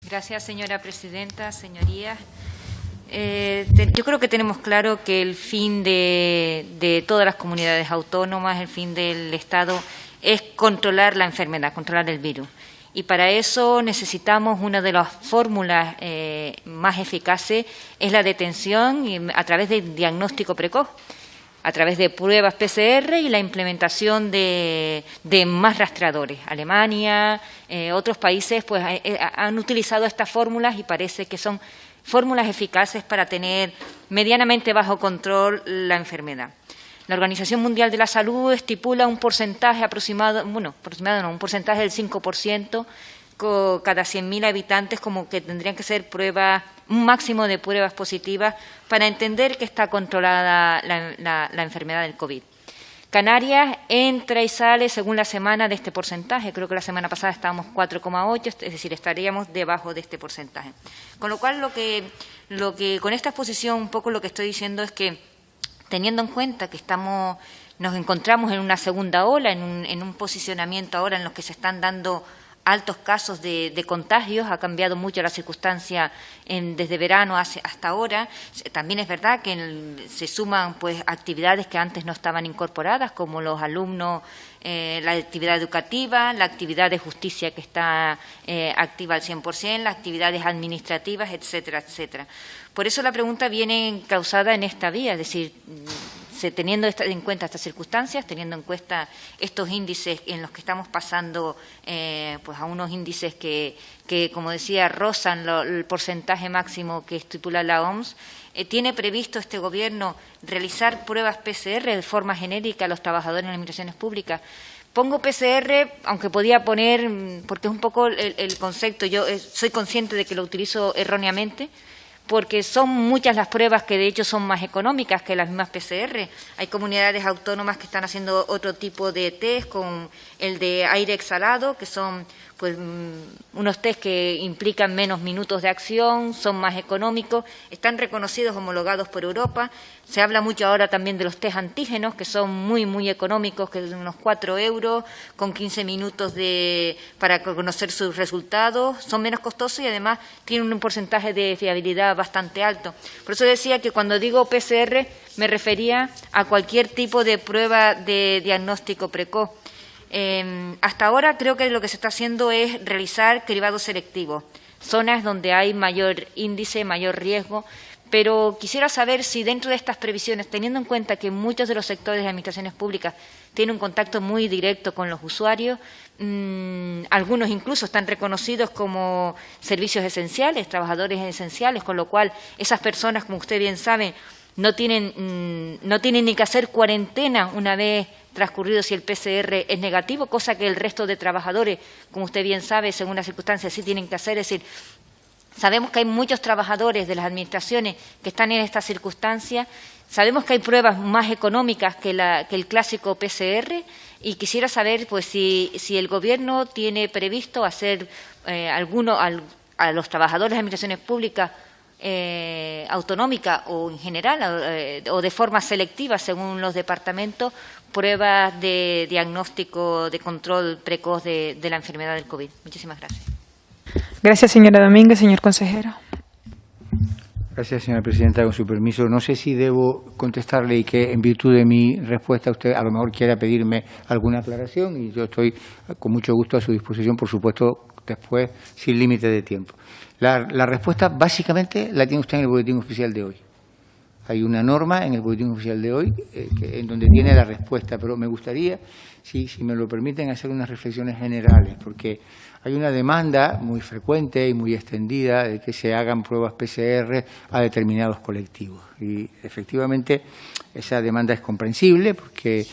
Gracias, señora presidenta, señorías. Yo creo que tenemos claro que el fin de todas las comunidades autónomas, el fin del Estado, es controlar la enfermedad, controlar el virus. Y para eso necesitamos una de las fórmulas más eficaces, es la detención a través del diagnóstico precoz, a través de pruebas PCR y la implementación de más rastreadores. Alemania, otros países pues han utilizado estas fórmulas y parece que son fórmulas eficaces para tener medianamente bajo control la enfermedad. La Organización Mundial de la Salud estipula un porcentaje un porcentaje del 5% cada 100.000 habitantes, como que tendrían que ser pruebas, un máximo de pruebas positivas para entender que está controlada la enfermedad del COVID. Canarias entra y sale según la semana de este porcentaje. Creo que la semana pasada estábamos 4,8, es decir, estaríamos debajo de este porcentaje. Con lo cual, lo que con esta exposición un poco lo que estoy diciendo es que, teniendo en cuenta que nos encontramos en una segunda ola, en un posicionamiento ahora en los que se están dando altos casos de contagios, ha cambiado mucho la circunstancia desde verano hasta ahora. También es verdad que se suman pues actividades que antes no estaban incorporadas, como los alumnos, la actividad educativa, la actividad de justicia que está activa al 100%, las actividades administrativas, etcétera, etcétera. Por eso la pregunta viene causada en esta vía, es decir, teniendo en cuenta estas circunstancias, teniendo en cuenta estos índices en los que estamos pasando pues a unos índices que, como decía, rozan el porcentaje máximo que estipula la OMS, ¿tiene previsto este Gobierno realizar pruebas PCR de forma genérica a los trabajadores en las administraciones públicas? Pongo PCR, aunque podía poner, porque es un poco el concepto, yo soy consciente de que lo utilizo erróneamente, porque son muchas las pruebas que de hecho son más económicas que las mismas PCR. Hay comunidades autónomas que están haciendo otro tipo de test, con el de aire exhalado, que son pues unos test que implican menos minutos de acción, son más económicos, están reconocidos, homologados por Europa. Se habla mucho ahora también de los test antígenos, que son muy, muy económicos, que son unos 4 euros, con 15 minutos para conocer sus resultados. Son menos costosos y además tienen un porcentaje de fiabilidad bastante alto. Por eso decía que cuando digo PCR me refería a cualquier tipo de prueba de diagnóstico precoz. Hasta ahora creo que lo que se está haciendo es realizar cribado selectivo, zonas donde hay mayor índice, mayor riesgo, pero quisiera saber si dentro de estas previsiones, teniendo en cuenta que muchos de los sectores de administraciones públicas tienen un contacto muy directo con los usuarios, algunos incluso están reconocidos como servicios esenciales, trabajadores esenciales, con lo cual esas personas, como usted bien sabe, no tienen ni que hacer cuarentena una vez transcurrido si el PCR es negativo, cosa que el resto de trabajadores, como usted bien sabe, según las circunstancias, sí tienen que hacer. Es decir, sabemos que hay muchos trabajadores de las administraciones que están en estas circunstancias. Sabemos que hay pruebas más económicas que el clásico PCR y quisiera saber pues si el Gobierno tiene previsto hacer a los trabajadores de administraciones públicas autonómica o en general o de forma selectiva según los departamentos, pruebas de diagnóstico de control precoz de la enfermedad del COVID. Muchísimas gracias. Gracias, señora Domínguez. Señor consejero. Gracias, señora presidenta. Con su permiso, no sé si debo contestarle y que en virtud de mi respuesta usted a lo mejor quiera pedirme alguna aclaración y yo estoy con mucho gusto a su disposición, por supuesto, después sin límite de tiempo. La respuesta básicamente la tiene usted en el boletín oficial de hoy. Hay una norma en el boletín oficial de hoy en donde tiene la respuesta, pero me gustaría, si me lo permiten, hacer unas reflexiones generales, porque hay una demanda muy frecuente y muy extendida de que se hagan pruebas PCR a determinados colectivos. Y efectivamente esa demanda es comprensible porque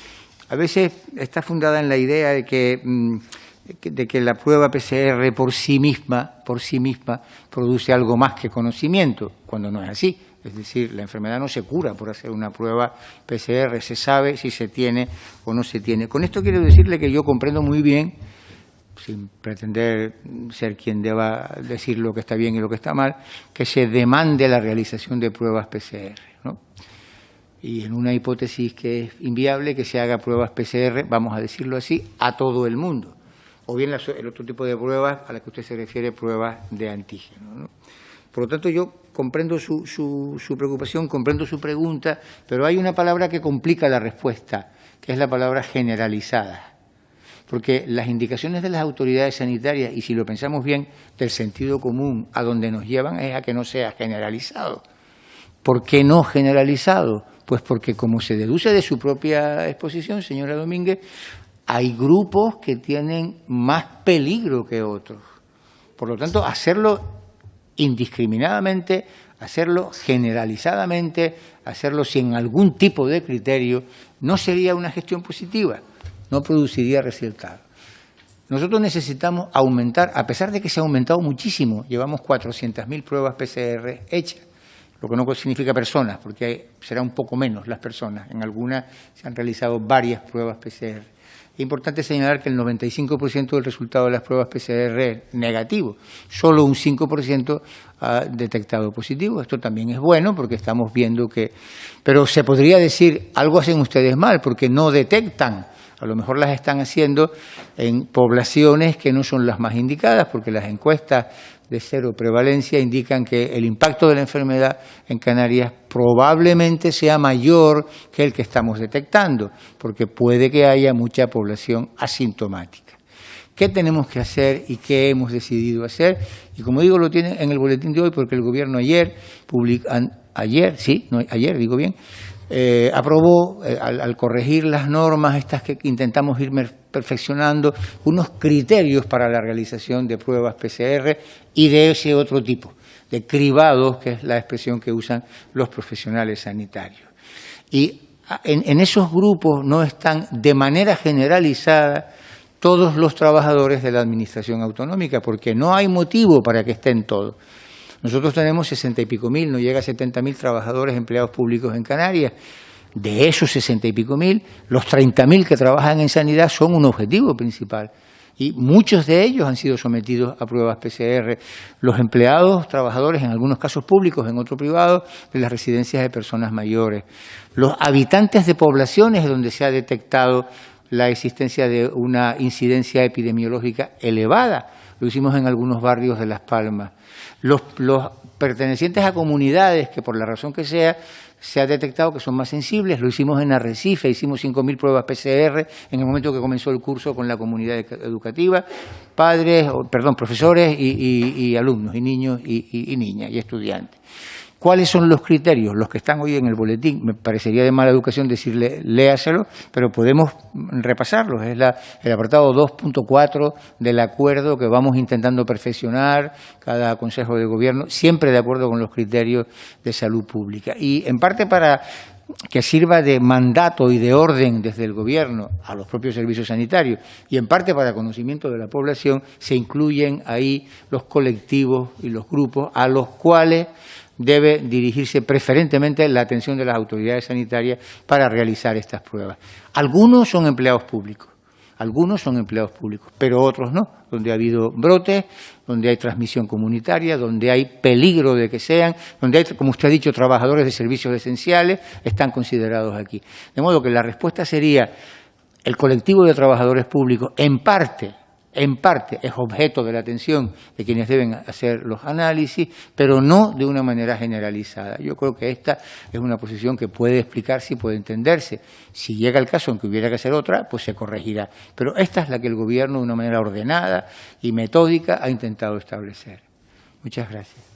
a veces está fundada en la idea de que la prueba PCR por sí misma produce algo más que conocimiento, cuando no es así. Es decir, la enfermedad no se cura por hacer una prueba PCR, se sabe si se tiene o no se tiene. Con esto quiero decirle que yo comprendo muy bien, sin pretender ser quien deba decir lo que está bien y lo que está mal, que se demande la realización de pruebas PCR, ¿no? Y en una hipótesis que es inviable, que se haga pruebas PCR, vamos a decirlo así, a todo el mundo. o bien el otro tipo de pruebas a las que usted se refiere, pruebas de antígeno, ¿no? Por lo tanto, yo comprendo su preocupación, comprendo su pregunta, pero hay una palabra que complica la respuesta, que es la palabra generalizada. Porque las indicaciones de las autoridades sanitarias, y si lo pensamos bien, del sentido común, a donde nos llevan es a que no sea generalizado. ¿Por qué no generalizado? Pues porque, como se deduce de su propia exposición, señora Domínguez, hay grupos que tienen más peligro que otros. Por lo tanto, hacerlo indiscriminadamente, hacerlo generalizadamente, hacerlo sin algún tipo de criterio, no sería una gestión positiva, no produciría resultados. Nosotros necesitamos aumentar, a pesar de que se ha aumentado muchísimo, llevamos 400.000 pruebas PCR hechas, lo que no significa personas, porque será un poco menos las personas. En algunas se han realizado varias pruebas PCR. Es importante señalar que el 95% del resultado de las pruebas PCR es negativo. Solo un 5% ha detectado positivo. Esto también es bueno porque estamos viendo que... Pero se podría decir, algo hacen ustedes mal porque no detectan. A lo mejor las están haciendo en poblaciones que no son las más indicadas, porque las encuestas de cero prevalencia indican que el impacto de la enfermedad en Canarias probablemente sea mayor que el que estamos detectando, porque puede que haya mucha población asintomática. ¿Qué tenemos que hacer y qué hemos decidido hacer? Y como digo, lo tienen en el boletín de hoy, porque el Gobierno ayer aprobó, al corregir las normas estas que intentamos ir perfeccionando, unos criterios para la realización de pruebas PCR y de ese otro tipo, de cribados, que es la expresión que usan los profesionales sanitarios. Y en esos grupos no están de manera generalizada todos los trabajadores de la Administración autonómica, porque no hay motivo para que estén todos. Nosotros tenemos 60 y pico mil, no llega a 70.000 trabajadores empleados públicos en Canarias. De esos 60 y pico mil, los 30.000 que trabajan en sanidad son un objetivo principal. Y muchos de ellos han sido sometidos a pruebas PCR. Los empleados, trabajadores, en algunos casos públicos, en otros privados, de las residencias de personas mayores. Los habitantes de poblaciones donde se ha detectado la existencia de una incidencia epidemiológica elevada. Lo hicimos en algunos barrios de Las Palmas. Los pertenecientes a comunidades que, por la razón que sea, se ha detectado que son más sensibles. Lo hicimos en Arrecife, hicimos 5.000 pruebas PCR en el momento que comenzó el curso con la comunidad educativa, profesores y alumnos, y niños y niñas, y estudiantes. ¿Cuáles son los criterios? Los que están hoy en el boletín. Me parecería de mala educación decirle léaselo, pero podemos repasarlos. Es el apartado 2.4 del acuerdo que vamos intentando perfeccionar cada Consejo de Gobierno, siempre de acuerdo con los criterios de salud pública. Y en parte para que sirva de mandato y de orden desde el Gobierno a los propios servicios sanitarios y en parte para conocimiento de la población, se incluyen ahí los colectivos y los grupos a los cuales debe dirigirse preferentemente la atención de las autoridades sanitarias para realizar estas pruebas. Algunos son empleados públicos, pero otros no, donde ha habido brotes, donde hay transmisión comunitaria, donde hay peligro de que sean, donde hay, como usted ha dicho, trabajadores de servicios esenciales, están considerados aquí. De modo que la respuesta sería, el colectivo de trabajadores públicos, en parte es objeto de la atención de quienes deben hacer los análisis, pero no de una manera generalizada. Yo creo que esta es una posición que puede explicarse y puede entenderse. Si llega el caso en que hubiera que hacer otra, pues se corregirá. Pero esta es la que el Gobierno, de una manera ordenada y metódica, ha intentado establecer. Muchas gracias.